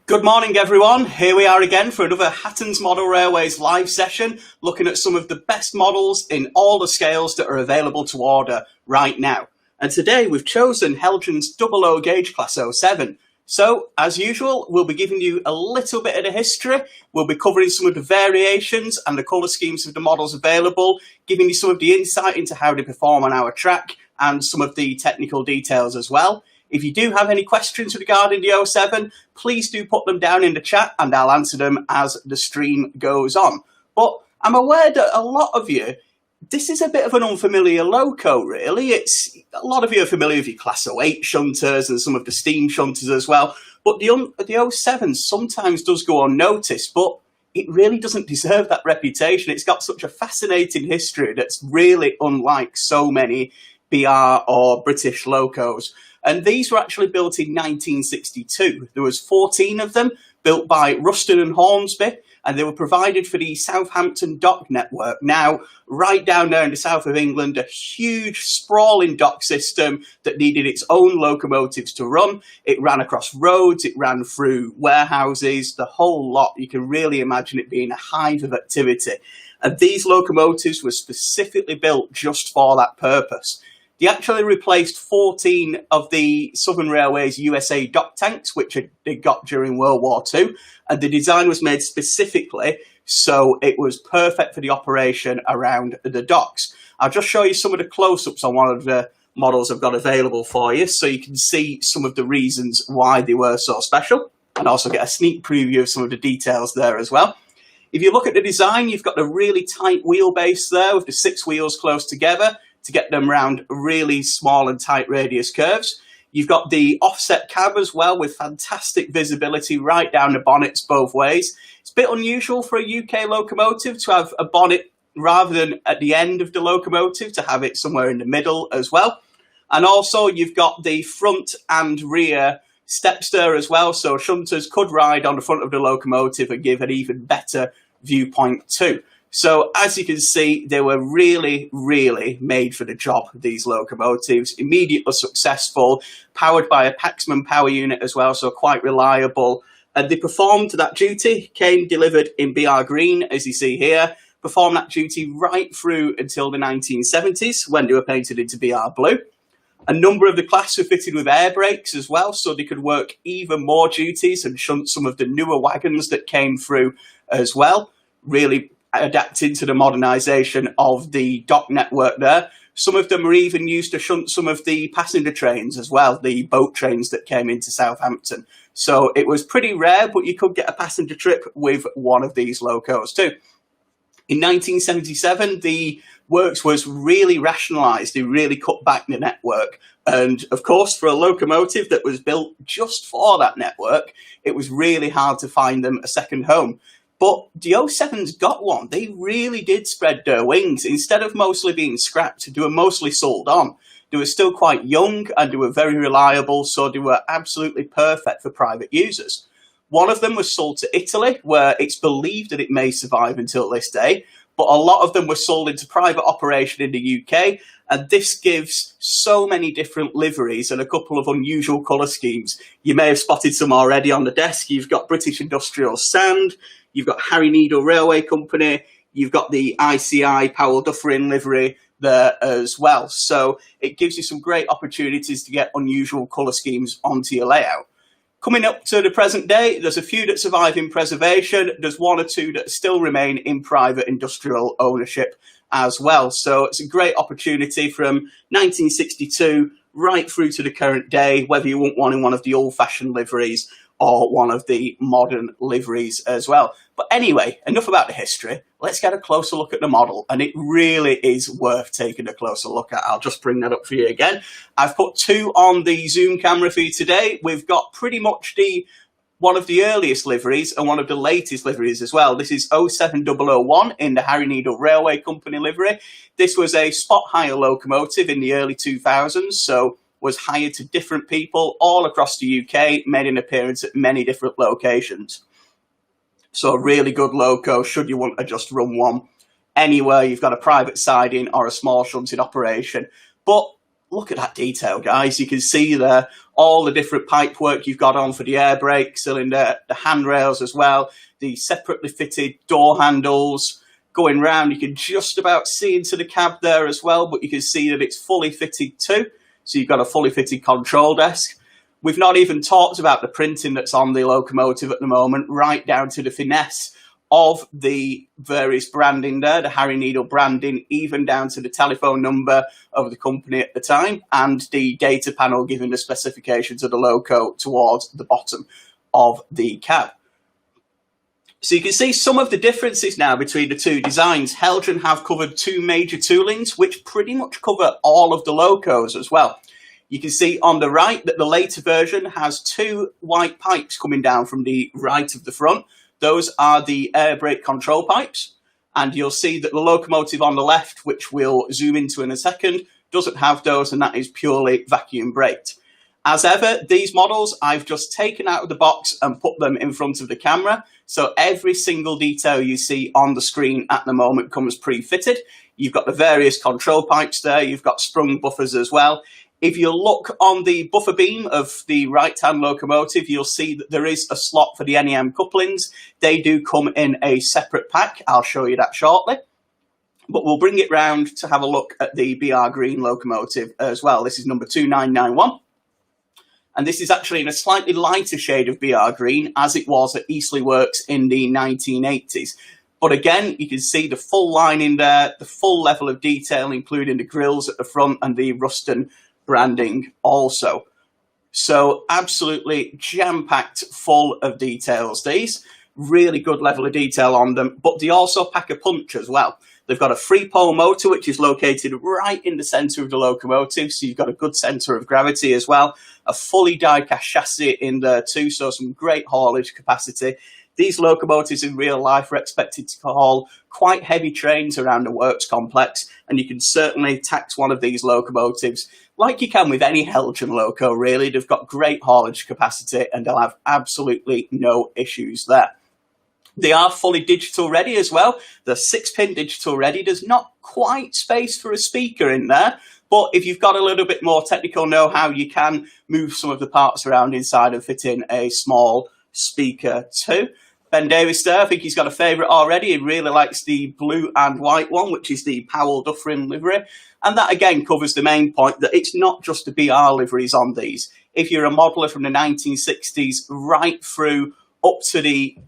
Good morning, everyone. Here we are again for another Hatton's Model Railways live session, looking at some of the best models in all the scales that are available to order right now. And today we've chosen Heljan's 00 gauge class 07. So, as usual, we'll be giving you a little bit of the history. We'll be covering some of the variations and the colour schemes of the models available, giving you some of the insight into how they perform on our track and some of the technical details as well. If you do have any questions regarding the 07, please do put them down in the chat and I'll answer them as the stream goes on. But I'm aware that a lot of you, this is a bit of an unfamiliar loco, really. A lot of you are familiar with your Class 08 shunters and some of the steam shunters as well. But the 07 sometimes does go unnoticed, but it really doesn't deserve that reputation. It's got such a fascinating history that's really unlike so many BR or British locos. And these were actually built in 1962. There was 14 of them built by Ruston and Hornsby, and they were provided for the Southampton dock network. Now, right down there in the south of England, a huge sprawling dock system that needed its own locomotives to run. It ran across roads, it ran through warehouses, the whole lot. You can really imagine it being a hive of activity. And these locomotives were specifically built just for that purpose. They actually replaced 14 of the Southern Railway's USA dock tanks, which they got during World War II, and the design was made specifically so it was perfect for the operation around the docks. I'll just show you some of the close-ups on one of the models I've got available for you, so you can see some of the reasons why they were so special, and also get a sneak preview of some of the details there as well. If you look at the design, you've got a really tight wheelbase there with the 6 wheels close together to get them around really small and tight radius curves. You've got the offset cab as well with fantastic visibility right down the bonnets both ways. It's a bit unusual for a UK locomotive to have a bonnet rather than at the end of the locomotive, to have it somewhere in the middle as well. And also you've got the front and rear stepster as well, so shunters could ride on the front of the locomotive and give an even better viewpoint too. So as you can see, they were really, really made for the job, these locomotives. Immediately successful, powered by a Paxman power unit as well, so quite reliable. And they performed that duty, came delivered in BR green, as you see here, performed that duty right through until the 1970s, when they were painted into BR blue. A number of the class were fitted with air brakes as well, so they could work even more duties and shunt some of the newer wagons that came through as well. Really adapting to the modernisation of the dock network there. Some of them were even used to shunt some of the passenger trains as well, the boat trains that came into Southampton. So it was pretty rare, but you could get a passenger trip with one of these locos too. In 1977, the works was really rationalised. They really cut back the network. And of course, for a locomotive that was built just for that network, it was really hard to find them a second home. But the 07s got one. They really did spread their wings. Instead of mostly being scrapped, they were mostly sold on. They were still quite young and they were very reliable, so they were absolutely perfect for private users. One of them was sold to Italy, where it's believed that it may survive until this day, but a lot of them were sold into private operation in the UK, and this gives so many different liveries and a couple of unusual colour schemes. You may have spotted some already on the desk. You've got British Industrial Sand, you've got Harry Needle Railway Company, you've got the ICI Powell Dufferin livery there as well. So it gives you some great opportunities to get unusual colour schemes onto your layout. Coming up to the present day, there's a few that survive in preservation. There's 1 or 2 that still remain in private industrial ownership as well. So it's a great opportunity from 1962 right through to the current day, whether you want one in one of the old-fashioned liveries or one of the modern liveries as well. But anyway, enough about the history. Let's get a closer look at the model, and it really is worth taking a closer look at. I'll just bring that up for you again. I've put 2 on the zoom camera for you today. We've got pretty much one of the earliest liveries and one of the latest liveries as well. This is 07001 in the Harry Needle Railway Company livery. This was a spot hire locomotive in the early 2000s, so was hired to different people all across the UK, made an appearance at many different locations. So a really good loco should you want to just run one anywhere you've got a private siding or a small shunting operation. But look at that detail, guys. You can see there all the different pipe work you've got on for the air brake cylinder, the handrails as well, the separately fitted door handles. Going round, you can just about see into the cab there as well, but you can see that it's fully fitted too. So you've got a fully fitted control desk. We've not even talked about the printing that's on the locomotive at the moment, right down to the finesse of the various branding there, the Harry Needle branding, even down to the telephone number of the company at the time, and the data panel giving the specifications of the loco towards the bottom of the cab. So you can see some of the differences now between the two designs. Heljan have covered two major toolings, which pretty much cover all of the locos as well. You can see on the right that the later version has two white pipes coming down from the right of the front. Those are the air brake control pipes. And you'll see that the locomotive on the left, which we'll zoom into in a second, doesn't have those, and that is purely vacuum braked. As ever, these models I've just taken out of the box and put them in front of the camera. So every single detail you see on the screen at the moment comes pre-fitted. You've got the various control pipes there. You've got sprung buffers as well. If you look on the buffer beam of the right-hand locomotive, you'll see that there is a slot for the NEM couplings. They do come in a separate pack. I'll show you that shortly. But we'll bring it round to have a look at the BR Green locomotive as well. This is number 2991. And this is actually in a slightly lighter shade of BR Green, as it was at Eastleigh Works in the 1980s. But again, you can see the full line in there, the full level of detail, including the grills at the front and the Ruston branding also. So absolutely jam-packed full of details, these. Really good level of detail on them, but they also pack a punch as well. They've got a three-pole motor, which is located right in the centre of the locomotive, so you've got a good centre of gravity as well. A fully die-cast chassis in there too, so some great haulage capacity. These locomotives in real life are expected to haul quite heavy trains around the works complex, and you can certainly tax one of these locomotives like you can with any Heljan loco, really. They've got great haulage capacity, and they'll have absolutely no issues there. They are fully digital ready as well. They're 6-pin digital ready. There's not quite space for a speaker in there, but if you've got a little bit more technical know-how, you can move some of the parts around inside and fit in a small speaker too. Ben Davis there, I think he's got a favourite already. He really likes the blue and white one, which is the Powell Dufferin livery. And that again covers the main point that it's not just the BR liveries on these. If you're a modeller from the 1960s right through up to the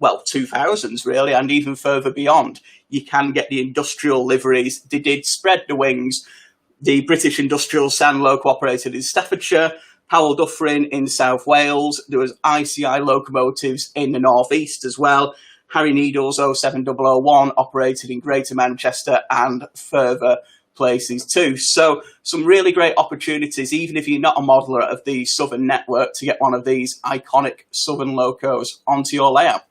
2000s really, and even further beyond, you can get the industrial liveries. They did spread the wings. The British Industrial Sand Loco operated in Staffordshire, Powell Dufferin in South Wales. There was ICI locomotives in the northeast as well. Harry Needle's 07001 operated in Greater Manchester and further places too. So some really great opportunities, even if you're not a modeller of the Southern network, to get one of these iconic Southern locos onto your layout.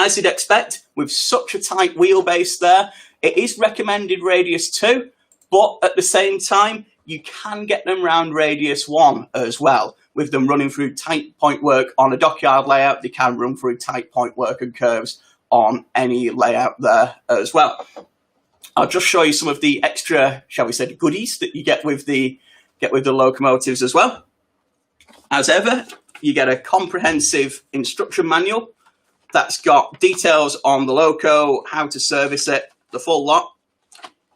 As you'd expect, with such a tight wheelbase there, it is recommended radius 2, but at the same time, you can get them round radius 1 as well. With them running through tight point work on a dockyard layout, they can run through tight point work and curves on any layout there as well. I'll just show you some of the extra, shall we say, goodies that you get with the locomotives as well. As ever, you get a comprehensive instruction manual that's got details on the loco, how to service it, the full lot.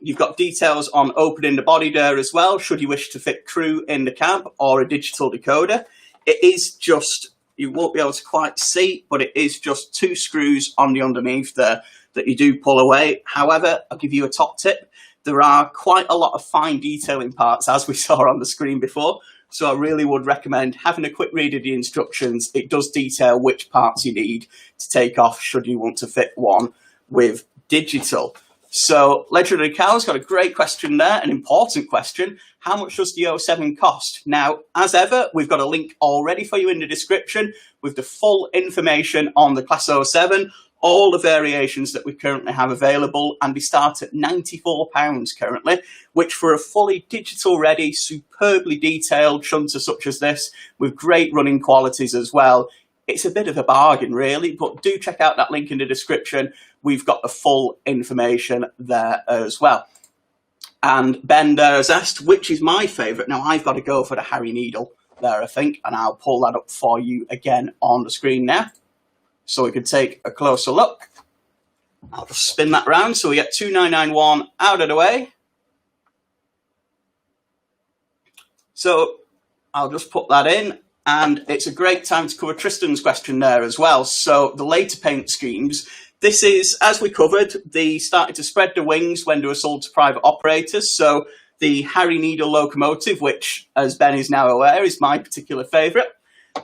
You've got details on opening the body there as well, should you wish to fit crew in the cab or a digital decoder. It is just, you won't be able to quite see, but it is just 2 screws on the underneath there that you do pull away. However, I'll give you a top tip. There are quite a lot of fine detailing parts, as we saw on the screen before. So I really would recommend having a quick read of the instructions. It does detail which parts you need to take off should you want to fit one with digital. So Legendary Cow's got a great question there, an important question. How much does the 07 cost? Now, as ever, we've got a link already for you in the description with the full information on the Class 07, all the variations that we currently have available, and they start at £94 currently, which for a fully digital ready, superbly detailed shunter such as this, with great running qualities as well, it's a bit of a bargain really, but do check out that link in the description. We've got the full information there as well. And Ben there has asked, which is my favourite? Now, I've got to go for the Harry Needle there, I think, and I'll pull that up for you again on the screen now, so we can take a closer look. I'll just spin that around so we get 2991 out of the way. So I'll just put that in, and it's a great time to cover Tristan's question there as well. So the later paint schemes, this is, as we covered, they started to spread the wings when they were sold to private operators. So the Harry Needle locomotive, which, as Ben is now aware, is my particular favourite,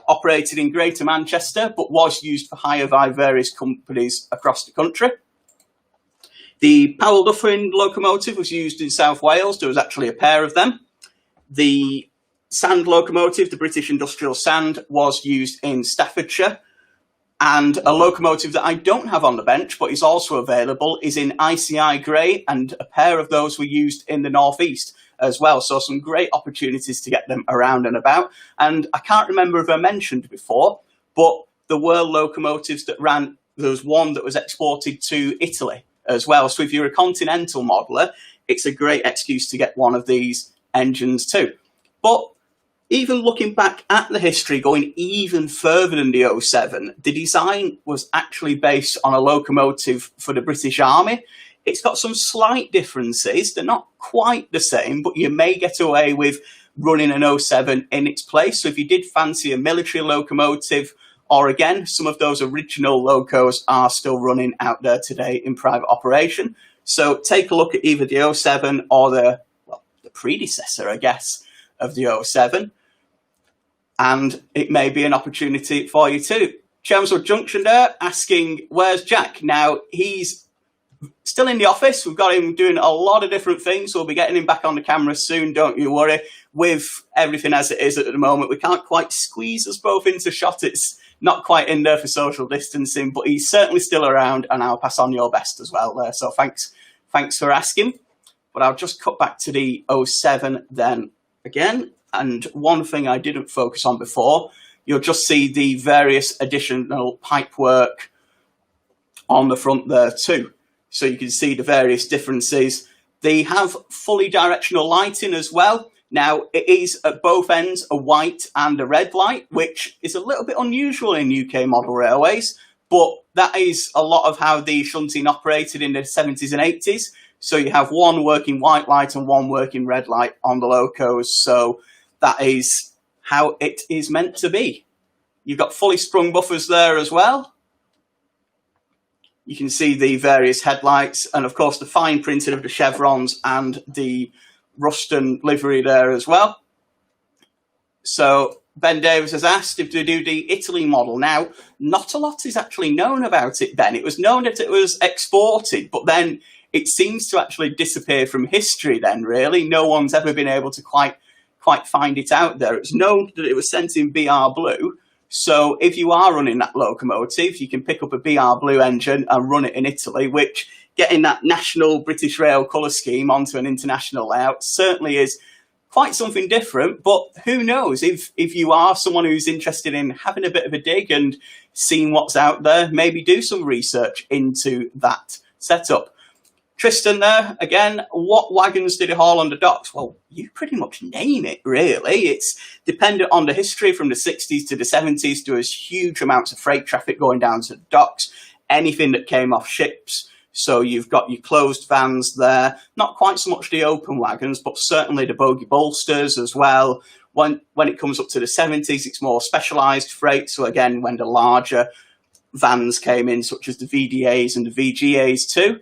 operated in Greater Manchester, but was used for hire by various companies across the country. The Powell Dufferin locomotive was used in South Wales. There was actually a pair of them. The sand locomotive, the British Industrial Sand, was used in Staffordshire. And a locomotive that I don't have on the bench, but is also available, is in ICI Grey, and a pair of those were used in the North East as well. So some great opportunities to get them around and about. And I can't remember if I mentioned before, but there were locomotives that ran, there was one that was exported to Italy as well. So if you're a continental modeller, it's a great excuse to get one of these engines too. But even looking back at the history, going even further than the 07, the design was actually based on a locomotive for the British Army. It's got some slight differences. They're not quite the same, but you may get away with running an 07 in its place. So if you did fancy a military locomotive, or again, some of those original locos are still running out there today in private operation. So take a look at either the 07 or the predecessor, I guess, of the 07. And it may be an opportunity for you too. Chelmsford Junction there asking, where's Jack? Now, he's still in the office. We've got him doing a lot of different things. We'll be getting him back on the camera soon, don't you worry. With everything as it is at the moment, we can't quite squeeze us both into shot. It's not quite in there for social distancing, but he's certainly still around, and I'll pass on your best as well there. So thanks for asking. But I'll just cut back to the 07 then again. And one thing I didn't focus on before, you'll just see the various additional pipework on the front there too. So you can see the various differences. They have fully directional lighting as well. Now, it is at both ends a white and a red light, which is a little bit unusual in UK model railways, but that is a lot of how the shunting operated in the 70s and 80s. So you have one working white light and one working red light on the locos. So that is how it is meant to be. You've got fully sprung buffers there as well. You can see the various headlights and, of course, the fine printing of the chevrons and the Ruston livery there as well. So Ben Davis has asked if they do the Italy model. Now, not a lot is actually known about it, Ben. It was known that it was exported, but then it seems to actually disappear from history then, really. No one's ever been able to quite find it out there. It's known that it was sent in BR Blue. So if you are running that locomotive, you can pick up a BR Blue engine and run it in Italy, which getting that national British Rail colour scheme onto an international layout certainly is quite something different. But who knows, if you are someone who's interested in having a bit of a dig and seeing what's out there, maybe do some research into that setup. Tristan there, again, what wagons did it haul on the docks? Well, you pretty much name it, really. It's dependent on the history from the 60s to the 70s. There was huge amounts of freight traffic going down to the docks, anything that came off ships. So you've got your closed vans there, not quite so much the open wagons, but certainly the bogie bolsters as well. When it comes up to the 70s, it's more specialised freight. So again, when the larger vans came in, such as the VDAs and the VGAs too.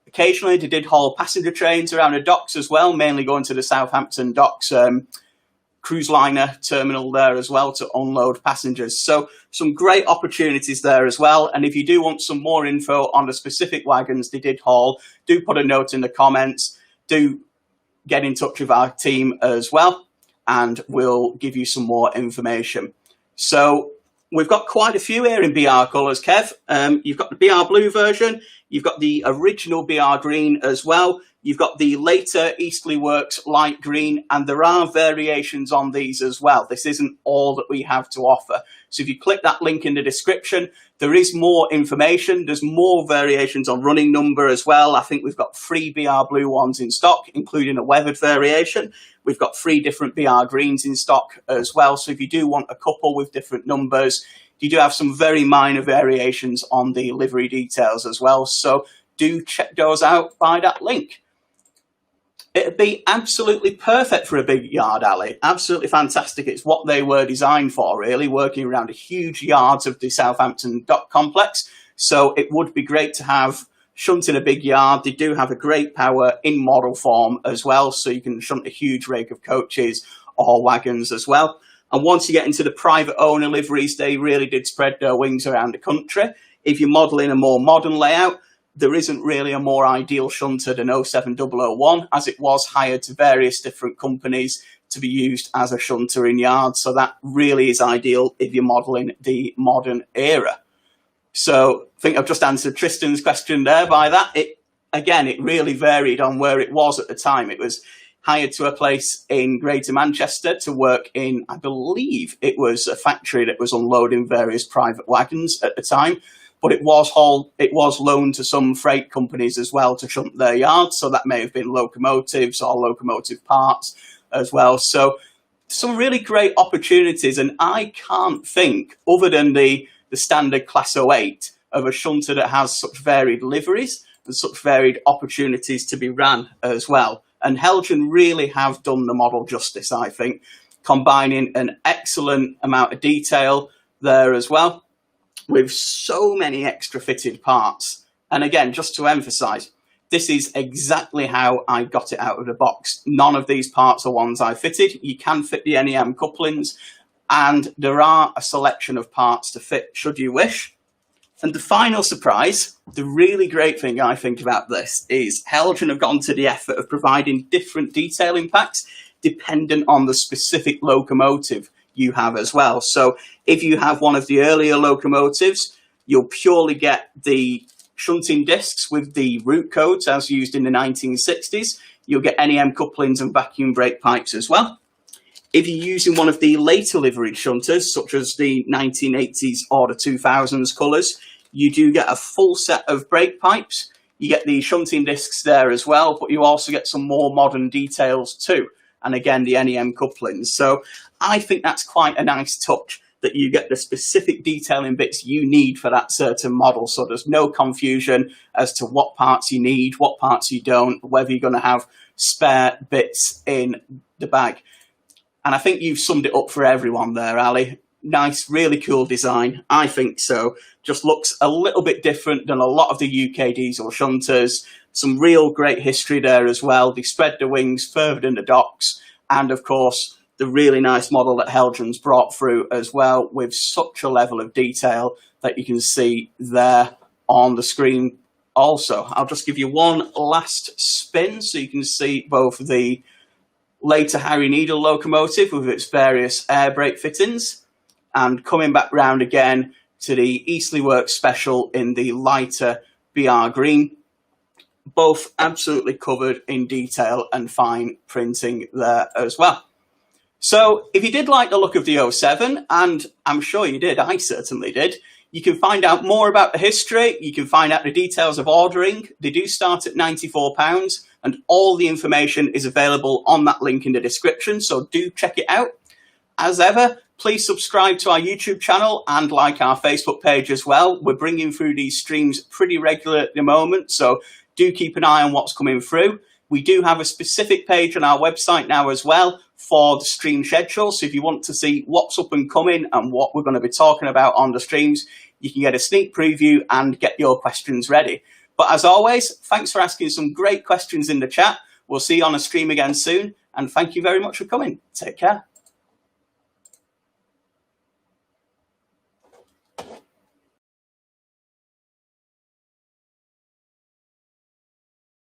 Occasionally they did haul passenger trains around the docks as well, mainly going to the Southampton docks cruise liner terminal there as well to unload passengers. So some great opportunities there as well. And if you do want some more info on the specific wagons they did haul, do put a note in the comments. Do get in touch with our team as well, and we'll give you some more information. So we've got quite a few here in BR colours, Kev. You've got the BR Blue version. You've got the original BR Green as well. You've got the later Easterly Works light green, and there are variations on these as well. This isn't all that we have to offer. So if you click that link in the description, there is more information. There's more variations on running number as well. I think we've got 3 BR blue ones in stock, including a weathered variation. We've got 3 different BR greens in stock as well. So if you do want a couple with different numbers, you do have some very minor variations on the livery details as well. So do check those out by that link. It'd be absolutely perfect for a big yard alley. Absolutely fantastic. It's what they were designed for, really, working around a huge yards of the Southampton dock complex. So it would be great to have shunt in a big yard. They do have a great power in model form as well, so you can shunt a huge rake of coaches or wagons as well. And once you get into the private owner liveries, they really did spread their wings around the country. If you're modelling a more modern layout, there isn't really a more ideal shunter than 07001, as it was hired to various different companies to be used as a shunter in yards. So that really is ideal if you're modelling the modern era. So I think I've just answered Tristan's question there by that. It really varied on where it was at the time. It was hired to a place in Greater Manchester to work in, I believe it was a factory that was unloading various private wagons at the time. But it was loaned to some freight companies as well to shunt their yards. So that may have been locomotives or locomotive parts as well. So some really great opportunities. And I can't think, other than the standard Class 08, of a shunter that has such varied liveries and such varied opportunities to be ran as well. And Heljan really have done the model justice, I think, combining an excellent amount of detail there as well, with so many extra fitted parts. And again, just to emphasize, this is exactly how I got it out of the box. None of these parts are ones I fitted. You can fit the NEM couplings, and there are a selection of parts to fit should you wish. And the final surprise, the really great thing I think about this, is Heljan have gone to the effort of providing different detailing packs dependent on the specific locomotive you have as well. So if you have one of the earlier locomotives, you'll purely get the shunting discs with the route codes as used in the 1960s. You'll get NEM couplings and vacuum brake pipes as well. If you're using one of the later liveried shunters, such as the 1980s or the 2000s colours, you do get a full set of brake pipes. You get the shunting discs there as well, but you also get some more modern details too. And again, the NEM couplings. So I think that's quite a nice touch, that you get the specific detailing bits you need for that certain model. So there's no confusion as to what parts you need, what parts you don't, whether you're going to have spare bits in the bag. And I think you've summed it up for everyone there, Ali. Nice, really cool design. I think so. Just looks a little bit different than a lot of the UK diesel shunters. Some real great history there as well. They spread the wings further than the docks. And of course, the really nice model that Heljan's brought through as well, with such a level of detail that you can see there on the screen also. I'll just give you one last spin so you can see both the later Harry Needle locomotive with its various air brake fittings, and coming back round again to the Easterly Works Special in the lighter BR green. Both absolutely covered in detail and fine printing there as well. So if you did like the look of the 07, and I'm sure you did, I certainly did, you can find out more about the history, you can find out the details of ordering. They do start at £94, and all the information is available on that link in the description, so do check it out. As ever, please subscribe to our YouTube channel and like our Facebook page as well. We're bringing through these streams pretty regularly at the moment, so do keep an eye on what's coming through. We do have a specific page on our website now as well for the stream schedule. So if you want to see what's up and coming and what we're going to be talking about on the streams, you can get a sneak preview and get your questions ready. But as always, thanks for asking some great questions in the chat. We'll see you on a stream again soon. And thank you very much for coming. Take care.